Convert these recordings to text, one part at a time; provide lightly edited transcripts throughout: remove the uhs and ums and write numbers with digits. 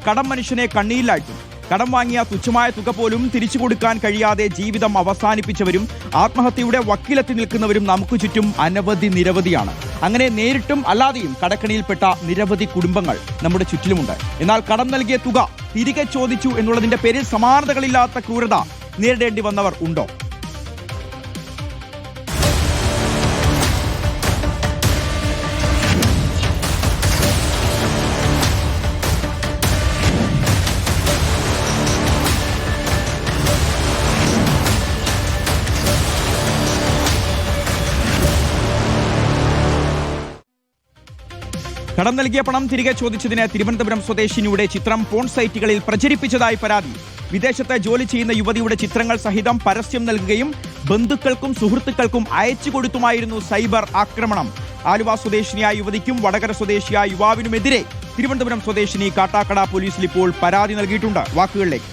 കടം മനുഷ്യനെ കണ്ണീരിലാഴ്ത്തും. കടം വാങ്ങിയ തുച്ഛമായ തുക പോലും തിരിച്ചു കൊടുക്കാൻ കഴിയാതെ ജീവിതം അവസാനിപ്പിച്ചവരും ആത്മഹത്യയുടെ വക്കിലെത്തി നിൽക്കുന്നവരും നമുക്ക് ചുറ്റും നിരവധിയാണ്. അങ്ങനെ നേരിട്ടും അല്ലാതെയും കടക്കണിയിൽപ്പെട്ട നിരവധി കുടുംബങ്ങൾ നമ്മുടെ ചുറ്റിലുമുണ്ട്. എന്നാൽ കടം നൽകിയ തുക തിരികെ ചോദിച്ചു എന്നുള്ളതിന്റെ പേരിൽ സമാനതകളില്ലാത്ത ക്രൂരത നേരിടേണ്ടി വന്നവർ ഉണ്ടോ? കടം നൽകിയ പണം തിരികെ ചോദിച്ചതിന് തിരുവനന്തപുരം സ്വദേശിനിയുടെ ചിത്രം പോൺ സൈറ്റുകളിൽ പ്രചരിപ്പിച്ചതായി പരാതി. വിദേശത്ത് ജോലി ചെയ്യുന്ന യുവതിയുടെ ചിത്രങ്ങൾ സഹിതം പരസ്യം നൽകുകയും ബന്ധുക്കൾക്കും സുഹൃത്തുക്കൾക്കും അയച്ചു കൊടുത്തുമായിരുന്നു സൈബർ ആക്രമണം. ആലുവ സ്വദേശിനിയായ യുവതിക്കും വടകര സ്വദേശിയായ യുവാവിനുമെതിരെ തിരുവനന്തപുരം സ്വദേശിനി കാട്ടാക്കട പോലീസിൽ ഇപ്പോൾ പരാതി നൽകിയിട്ടുണ്ട്. വാക്കുകളിലേക്ക്.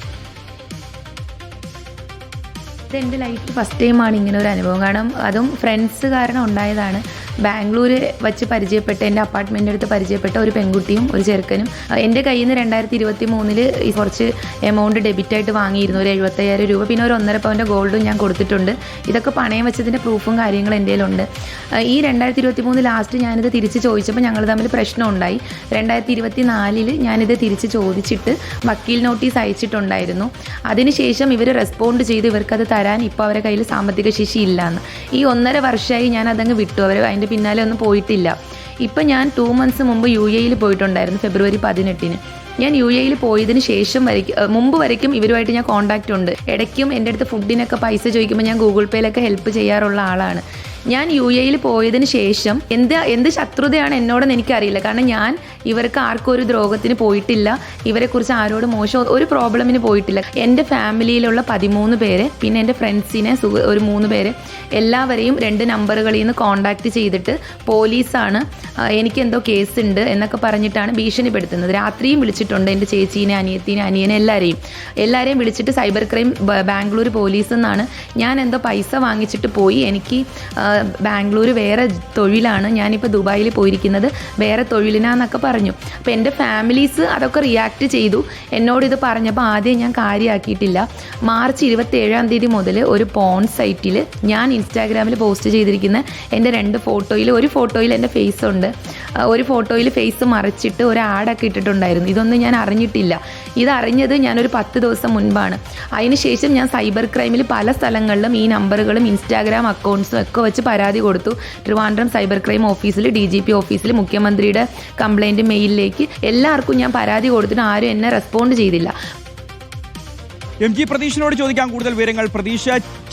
എൻ്റെ ലൈഫിൽ ഫസ്റ്റ് ടൈമാണ് ഇങ്ങനെ ഒരു അനുഭവം. കാരണം അതും ഫ്രണ്ട്സ് കാരണം ഉണ്ടായതാണ്. ബാംഗ്ലൂർ വച്ച് പരിചയപ്പെട്ട, എൻ്റെ അപ്പാർട്ട്മെൻറ്റിൻ്റെ അടുത്ത് പരിചയപ്പെട്ട ഒരു പെൺകുട്ടിയും ഒരു ചെറുക്കനും എൻ്റെ കയ്യിൽ നിന്ന് 2023 കുറച്ച് എമൗണ്ട് ഡെബിറ്റായിട്ട് വാങ്ങിയിരുന്നു, ഒരു 75,000 രൂപ. പിന്നെ ഒരു 1.5 പവൻ്റെ ഗോൾഡും ഞാൻ കൊടുത്തിട്ടുണ്ട്. ഇതൊക്കെ പണയം വെച്ചതിൻ്റെ പ്രൂഫും കാര്യങ്ങളും എൻ്റെ കയ്യിലുണ്ട്. ഈ 2023 ലാസ്റ്റ് ഞാനിത് തിരിച്ച് ചോദിച്ചപ്പോൾ ഞങ്ങൾ തമ്മിൽ പ്രശ്നം ഉണ്ടായി. 2024 ഞാനിത് തിരിച്ച് ചോദിച്ചിട്ട് വക്കീൽ നോട്ടീസ് അയച്ചിട്ടുണ്ടായിരുന്നു. അതിനുശേഷം ഇവർ റെസ്പോണ്ട് ചെയ്ത് ഇവർക്കത് തരാൻ ഇപ്പോൾ അവരുടെ കയ്യിൽ സാമ്പത്തിക ശേഷി ഇല്ലയെന്ന്. ഈ 1.5 വർഷമായി ഞാൻ അതങ്ങ് വിട്ടു. അവർ അതിൻ്റെ പിന്നാലെ ഒന്നും പോയിട്ടില്ല. ഇപ്പം ഞാൻ 2 months മുമ്പ് UAE പോയിട്ടുണ്ടായിരുന്നു, ഫെബ്രുവരി 18. ഞാൻ UAE പോയതിന് ശേഷം മുമ്പ് വരയ്ക്കും ഇവരുമായിട്ട് ഞാൻ കോൺടാക്റ്റ് ഉണ്ട്. ഇടയ്ക്കും എൻ്റെ അടുത്ത് ഫുഡിനൊക്കെ പൈസ ചോദിക്കുമ്പോൾ ഞാൻ ഗൂഗിൾ പേയിലൊക്കെ ഹെൽപ്പ് ചെയ്യാറുള്ള ആളാണ്. ഞാൻ UAE പോയതിന് ശേഷം എന്ത് ശത്രുതയാണ് എന്നോടെന്ന് എനിക്കറിയില്ല. കാരണം ഞാൻ ഇവർക്ക് ആർക്കും ഒരു ദ്രോഹത്തിന് പോയിട്ടില്ല, ഇവരെക്കുറിച്ച് ആരോടും മോശം ഒരു പ്രോബ്ലമിന് പോയിട്ടില്ല. എൻ്റെ ഫാമിലിയിലുള്ള 13 പേര്, പിന്നെ എൻ്റെ ഫ്രണ്ട്സിനെ ഒരു 3 പേര്, എല്ലാവരെയും 2 നമ്പറുകളിൽ നിന്ന് കോൺടാക്റ്റ് ചെയ്തിട്ട് പോലീസാണ് എനിക്കെന്തോ കേസുണ്ട് എന്നൊക്കെ പറഞ്ഞിട്ടാണ് ഭീഷണിപ്പെടുത്തുന്നത്. രാത്രിയും വിളിച്ചിട്ടുണ്ട് എൻ്റെ ചേച്ചീനെ, അനിയത്തിനെ, അനിയനെ, എല്ലാവരെയും വിളിച്ചിട്ട് സൈബർ ക്രൈം ബാംഗ്ലൂർ പോലീസ് എന്നാണ്. ഞാൻ എന്തോ പൈസ വാങ്ങിച്ചിട്ട് പോയി, എനിക്ക് ബാംഗ്ലൂർ വേറെ തൊഴിലാണ്, ഞാനിപ്പോൾ ദുബായിൽ പോയിരിക്കുന്നത് വേറെ തൊഴിലിനാന്നൊക്കെ പറഞ്ഞു. അപ്പോൾ എൻ്റെ ഫാമിലീസ് അതൊക്കെ റിയാക്ട് ചെയ്തു. എന്നോടിത് പറഞ്ഞപ്പോൾ ആദ്യം ഞാൻ കാര്യമാക്കിയിട്ടില്ല. മാർച്ച് 27 മുതൽ ഒരു പോൺ സൈറ്റിൽ ഞാൻ ഇൻസ്റ്റാഗ്രാമിൽ പോസ്റ്റ് ചെയ്തിരിക്കുന്ന എൻ്റെ 2 ഫോട്ടോയിൽ, ഒരു ഫോട്ടോയിൽ എൻ്റെ ഫേസ് ഉണ്ട്, ഒരു ഫോട്ടോയിൽ ഫേസ് മറിച്ചിട്ട് ഒരു ആഡൊക്കെ ഇട്ടിട്ടുണ്ടായിരുന്നു. ഇതൊന്നും ഞാൻ അറിഞ്ഞിട്ടില്ല. ഇതറിഞ്ഞത് ഞാനൊരു 10 ദിവസം മുൻപാണ്. അതിനുശേഷം ഞാൻ സൈബർ ക്രൈമിൽ പല സ്ഥലങ്ങളിലും ഈ നമ്പറുകളും ഇൻസ്റ്റാഗ്രാം അക്കൗണ്ട്സും ഒക്കെ വെച്ച് പരാതി കൊടുത്തു. ട്രിവാൻഡ്രം സൈബർ ക്രൈം ഓഫീസിൽ, DGP ഓഫീസിൽ, മുഖ്യമന്ത്രിയുടെ കംപ്ലൈൻറ്റ് മെയിലിലേക്ക് എല്ലാവർക്കും ഞാൻ പരാതി കൊടുത്തിട്ട് ആരും എന്നെ റെസ്പോണ്ട് ചെയ്തില്ല. MG പ്രതീഷിനോട് ചോദിക്കാൻ കൂടുതൽ വിവരങ്ങൾ. പ്രതീഷ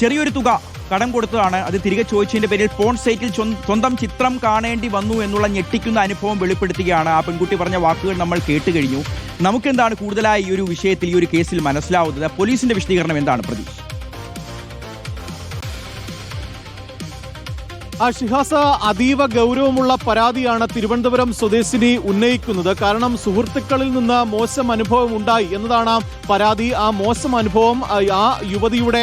ചെറിയൊരു തുക കടം കൊടുത്തതാണ്, അത് തിരികെ ചോദിച്ചതിന്റെ പേരിൽ പോൺ സൈറ്റിൽ സ്വന്തം ചിത്രം കാണേണ്ടി വന്നു എന്നുള്ള ഞെട്ടിക്കുന്ന അനുഭവം വെളിപ്പെടുത്തുകയാണ്. ആ പെൺകുട്ടി പറഞ്ഞ വാക്കുകൾ നമ്മൾ കേട്ട് കഴിഞ്ഞു. നമുക്കെന്താണ് കൂടുതലായി ഈ ഒരു വിഷയത്തിൽ, ഈ ഒരു കേസിൽ മനസ്സിലാവുന്നത്? പോലീസിന്റെ വിശദീകരണം എന്താണ് പ്രതീഷ്? ഷിഹാസ, അതീവ ഗൗരവമുള്ള പരാതിയാണ് തിരുവനന്തപുരം സ്വദേശിനി ഉന്നയിക്കുന്നത്. കാരണം സുഹൃത്തുക്കളിൽ നിന്ന് മോശം അനുഭവം ഉണ്ടായി എന്നതാണ് പരാതി. ആ മോശം അനുഭവം ആ യുവതിയുടെ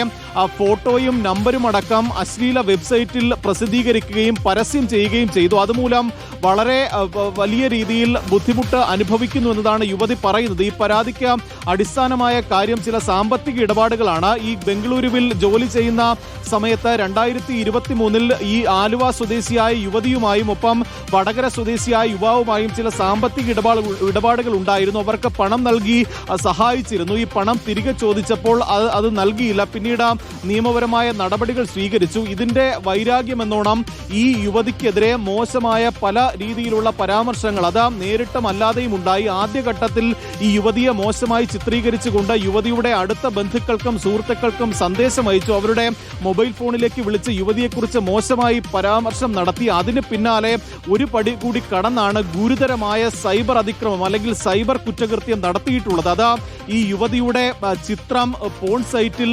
ഫോട്ടോയും നമ്പരും അടക്കം അശ്ലീല വെബ്സൈറ്റിൽ പ്രസിദ്ധീകരിക്കുകയും പരസ്യം ചെയ്യുകയും ചെയ്തു. അതുമൂലം വളരെ വലിയ രീതിയിൽ ബുദ്ധിമുട്ട് അനുഭവിക്കുന്നു എന്നതാണ് യുവതി പറയുന്നത്. ഈ പരാതിക്ക് അടിസ്ഥാനമായ കാര്യം ചില സാമ്പത്തിക ഇടപാടുകളാണ്. ഈ ബംഗളൂരുവിൽ ജോലി ചെയ്യുന്ന സമയത്ത് 2023 ഈ ആലുവ സ്വദേശിയായ യുവതിയുമായും ഒപ്പം വടകര സ്വദേശിയായ യുവാവുമായും ചില സാമ്പത്തിക ഇടപാടുകൾ ഉണ്ടായിരുന്നു. അവർക്ക് പണം നൽകി സഹായിച്ചിരുന്നു. ഈ പണം തിരികെ ചോദിച്ചപ്പോൾ അത് നൽകിയില്ല. പിന്നീട് നിയമപരമായ നടപടികൾ സ്വീകരിച്ചു. ഇതിന്റെ വൈരാഗ്യമെന്നോണം ഈ യുവതിക്കെതിരെ മോശമായ പല രീതിയിലുള്ള പരാമർശങ്ങൾ അത് നേരിട്ടും അല്ലാതെയും ഉണ്ടായി. ആദ്യഘട്ടത്തിൽ ഈ യുവതിയെ മോശമായി ചിത്രീകരിച്ചുകൊണ്ട് യുവതിയുടെ അടുത്ത ബന്ധുക്കൾക്കും സുഹൃത്തുക്കൾക്കും സന്ദേശം അയച്ചു. അവരുടെ മൊബൈൽ ഫോണിലേക്ക് വിളിച്ച് യുവതിയെക്കുറിച്ച് മോശമായി പരാമർശം നടത്തി. അതിന് പിന്നാലെ ഒരു പടി കൂടി കടന്നാണ് ഗുരുതരമായ സൈബർ അതിക്രമം അല്ലെങ്കിൽ സൈബർ കുറ്റകൃത്യം നടത്തിയിട്ടുള്ളത്. അത് ഈ യുവതിയുടെ ചിത്രം പോൺ സൈറ്റിൽ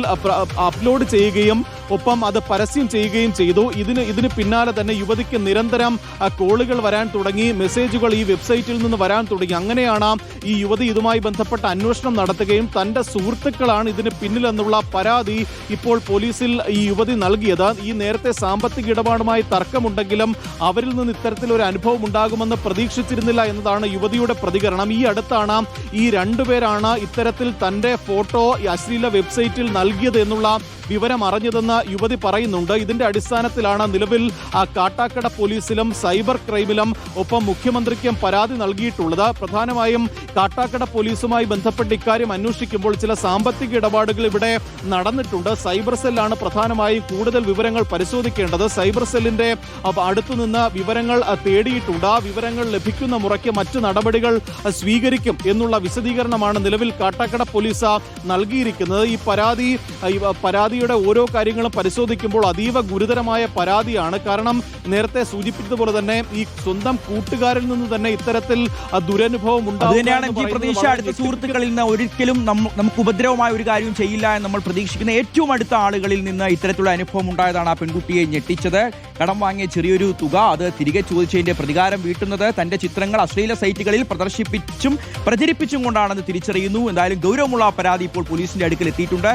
അപ്ലോഡ് ചെയ്യുകയും ഒപ്പം അത് പരസ്യം ചെയ്യുകയും ചെയ്തു. ഇതിന് പിന്നാലെ തന്നെ യുവതിക്ക് നിരന്തരം കോളുകൾ വരാൻ തുടങ്ങി, മെസ്സേജുകൾ ഈ വെബ്സൈറ്റിൽ നിന്ന് വരാൻ തുടങ്ങി. അങ്ങനെയാണ് ഈ യുവതി ഇതുമായി ബന്ധപ്പെട്ട അന്വേഷണം നടത്തുകയും തന്റെ സുഹൃത്തുക്കളാണ് ഇതിന് പിന്നിലെന്നുള്ള പരാതി ഇപ്പോൾ പോലീസിൽ ഈ യുവതി നൽകിയത്. ഈ നേരത്തെ സാമ്പത്തിക ഇടപാടുമായി തർക്കമുണ്ടെങ്കിലും അവരിൽ നിന്ന് ഇത്തരത്തിലൊരു അനുഭവം ഉണ്ടാകുമെന്ന് പ്രതീക്ഷിച്ചിരുന്നില്ല എന്നതാണ് യുവതിയുടെ പ്രതികരണം. ഈ അടുത്താണ് ഈ രണ്ടുപേരാണ് ഇത്തരത്തിൽ തന്റെ ഫോട്ടോ അശ്ലീല വെബ്സൈറ്റിൽ നൽകിയത് എന്നുള്ള വിവരം അറിഞ്ഞതെന്ന് യുവതി പറയുന്നുണ്ട്. ഇതിന്റെ അടിസ്ഥാനത്തിലാണ് നിലവിൽ കാട്ടാക്കട പോലീസിലും സൈബർ ക്രൈമിലും ഒപ്പം മുഖ്യമന്ത്രിക്കും പരാതി നൽകിയിട്ടുള്ളത്. പ്രധാനമായും കാട്ടാക്കട പോലീസുമായി ബന്ധപ്പെട്ട് ഇക്കാര്യം അന്വേഷിക്കുമ്പോൾ ചില സാമ്പത്തിക ഇടപാടുകൾ ഇവിടെ നടന്നിട്ടുണ്ട്. സൈബർ സെല്ലാണ് പ്രധാനമായും കൂടുതൽ വിവരങ്ങൾ പരിശോധിക്കേണ്ടത്. സൈബർ സെല്ലിന്റെ അടുത്തുനിന്ന് വിവരങ്ങൾ തേടിയിട്ടുണ്ട്. ആ വിവരങ്ങൾ ലഭിക്കുന്ന മുറയ്ക്ക് മറ്റു നടപടികൾ സ്വീകരിക്കും എന്നുള്ള വിശദീകരണമാണ് നിലവിൽ കാട്ടാക്കട പോലീസ് നൽകിയിരിക്കുന്നത്. ഈ പരാതിയുടെ ഓരോ കാര്യങ്ങളും പരിശോധിക്കുമ്പോൾ അതീവ ഗുരുതരമായ പരാതിയാണ്. കാരണം നേരത്തെ സൂചിപ്പിച്ചതുപോലെ തന്നെ ഈ സ്വന്തം കൂട്ടുകാരിൽ നിന്ന് തന്നെ ഇത്തരത്തിൽ ദുരനുഭവം പ്രതീക്ഷ അടുത്ത സുഹൃത്തുക്കളിൽ നിന്ന് ഒരിക്കലും നമുക്ക് ഉപദ്രവമായ ഒരു കാര്യവും ചെയ്യില്ല എന്ന് നമ്മൾ പ്രതീക്ഷിക്കുന്ന ഏറ്റവും അടുത്ത ആളുകളിൽ നിന്ന് ഇത്തരത്തിലുള്ള അനുഭവം ഉണ്ടായതാണ് ആ പെൺകുട്ടിയെ ഞെട്ടിച്ചത്. കടം വാങ്ങിയ ചെറിയൊരു തുക അത് തിരികെ ചോദിച്ചതിന്റെ പ്രതികാരം വീട്ടുന്നത് തന്റെ ചിത്രങ്ങൾ അശ്ലീല സൈറ്റുകളിൽ പ്രചരിപ്പിച്ചും കൊണ്ടാണെന്ന് തിരിച്ചറിയുന്നു. എന്തായാലും ഗൗരവമുള്ള പരാതി ഇപ്പോൾ പോലീസിന്റെ അടുക്കൽ എത്തിയിട്ടുണ്ട്.